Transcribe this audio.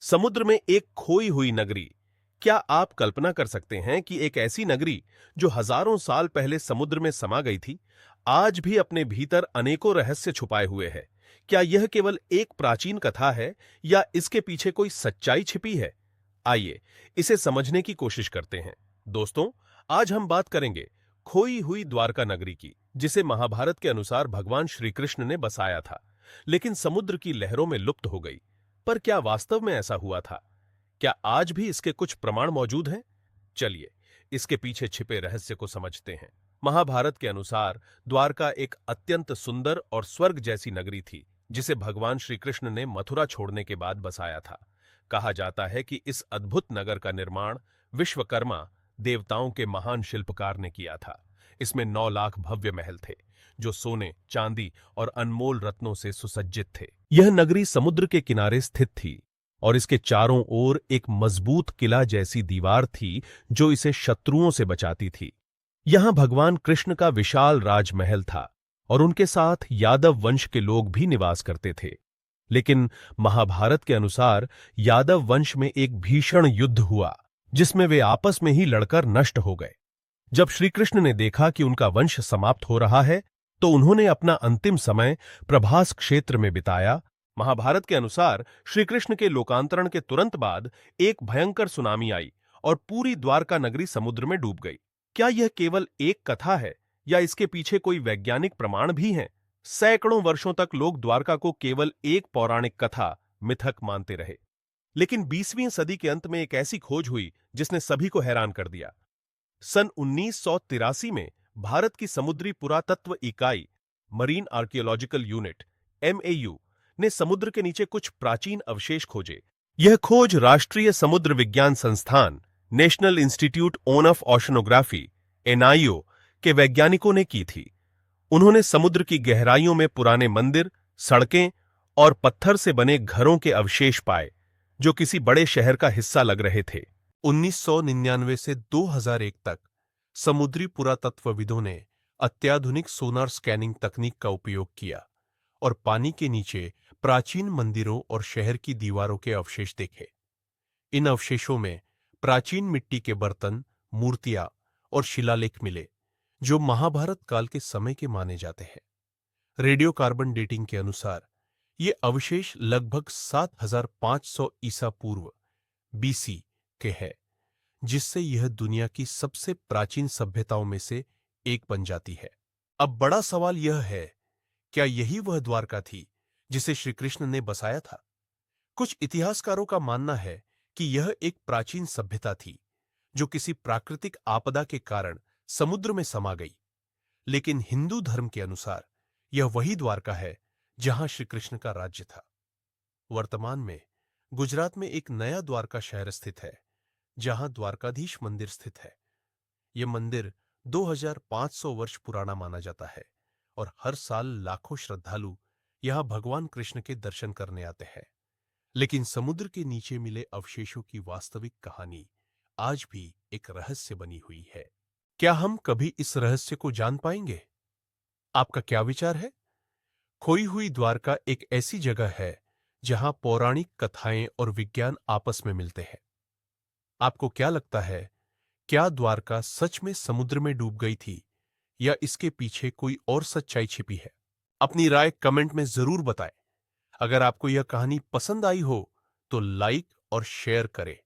समुद्र में एक खोई हुई नगरी। क्या आप कल्पना कर सकते हैं कि एक ऐसी नगरी जो हजारों साल पहले समुद्र में समा गई थी, आज भी अपने भीतर अनेकों रहस्य छुपाए हुए है। क्या यह केवल एक प्राचीन कथा है या इसके पीछे कोई सच्चाई छिपी है? आइए इसे समझने की कोशिश करते हैं। दोस्तों, आज हम बात करेंगे खोई हुई द्वारका नगरी की, जिसे महाभारत के अनुसार भगवान श्री कृष्ण ने बसाया था, लेकिन समुद्र की लहरों में लुप्त हो गई। पर क्या वास्तव में ऐसा हुआ था? क्या आज भी इसके कुछ प्रमाण मौजूद हैं? चलिए इसके पीछे छिपे रहस्य को समझते हैं। महाभारत के अनुसार द्वारका एक अत्यंत सुंदर और स्वर्ग जैसी नगरी थी, जिसे भगवान श्री कृष्ण ने मथुरा छोड़ने के बाद बसाया था। कहा जाता है कि इस अद्भुत नगर का निर्माण विश्वकर्मा, देवताओं के महान शिल्पकार ने किया था। इसमें 9 लाख भव्य महल थे, जो सोने, चांदी और अनमोल रत्नों से सुसज्जित थे। यह नगरी समुद्र के किनारे स्थित थी और इसके चारों ओर एक मजबूत किला जैसी दीवार थी, जो इसे शत्रुओं से बचाती थी। यहां भगवान कृष्ण का विशाल राजमहल था और उनके साथ यादव वंश के लोग भी निवास करते थे। लेकिन महाभारत के अनुसार यादव वंश में एक भीषण युद्ध हुआ, जिसमें वे आपस में ही लड़कर नष्ट हो गए। जब श्री कृष्ण ने देखा कि उनका वंश समाप्त हो रहा है, तो उन्होंने अपना अंतिम समय प्रभास क्षेत्र में बिताया। महाभारत के अनुसार श्री कृष्ण के लोकांतरण के तुरंत बाद एक भयंकर सुनामी आई और पूरी द्वारका नगरी समुद्र में डूब गई। क्या यह केवल एक कथा है या इसके पीछे कोई वैज्ञानिक प्रमाण भी हैं? सैकड़ों वर्षों तक लोग द्वारका को केवल एक पौराणिक कथा, मिथक मानते रहे। लेकिन 20वीं सदी के अंत में एक ऐसी खोज हुई जिसने सभी को हैरान कर दिया। सन 1983 में भारत की समुद्री पुरातत्व इकाई, मरीन आर्कियोलॉजिकल यूनिट (MAU) ने समुद्र के नीचे कुछ प्राचीन अवशेष खोजे। यह खोज राष्ट्रीय समुद्र विज्ञान संस्थान, national institute of oceanography (NIO) के वैज्ञानिकों ने की थी। उन्होंने समुद्र की गहराइयों में पुराने मंदिर, सड़कें और पत्थर से बने घरों के अवशेष पाए, जो किसी बड़े शहर का हिस्सा लग रहे थे। 1999 से 2001 तक समुद्री पुरातत्वविदों ने अत्याधुनिक सोनार स्कैनिंग तकनीक का उपयोग किया और पानी के नीचे प्राचीन मंदिरों और शहर की दीवारों के अवशेष देखे। इन अवशेषों में प्राचीन मिट्टी के बर्तन, मूर्तियां और शिलालेख मिले, जो महाभारत काल के समय के माने जाते हैं। रेडियो कार्बन डेटिंग के अनुसार ये अवशेष लगभग 7500 ईसा पूर्व BC के हैं, जिससे यह दुनिया की सबसे प्राचीन सभ्यताओं में से एक बन जाती है। अब बड़ा सवाल यह है, क्या यही वह द्वारका थी जिसे श्री कृष्ण ने बसाया था? कुछ इतिहासकारों का मानना है कि यह एक प्राचीन सभ्यता थी जो किसी प्राकृतिक आपदा के कारण समुद्र में समा गई। लेकिन हिंदू धर्म के अनुसार यह वही द्वारका है जहां श्री कृष्ण का राज्य था। वर्तमान में गुजरात में एक नया द्वारका शहर स्थित है, जहां द्वारकाधीश मंदिर स्थित है। यह मंदिर 2500 वर्ष पुराना माना जाता है और हर साल लाखों श्रद्धालु यहां भगवान कृष्ण के दर्शन करने आते हैं। लेकिन समुद्र के नीचे मिले अवशेषों की वास्तविक कहानी आज भी एक रहस्य बनी हुई है। क्या हम कभी इस रहस्य को जान पाएंगे? आपका क्या विचार है? खोई हुई द्वारका एक ऐसी जगह है जहां पौराणिक कथाएं और विज्ञान आपस में मिलते हैं। आपको क्या लगता है, क्या द्वारका सच में समुद्र में डूब गई थी या इसके पीछे कोई और सच्चाई छिपी है? अपनी राय कमेंट में जरूर बताएं। अगर आपको यह कहानी पसंद आई हो तो लाइक और शेयर करें।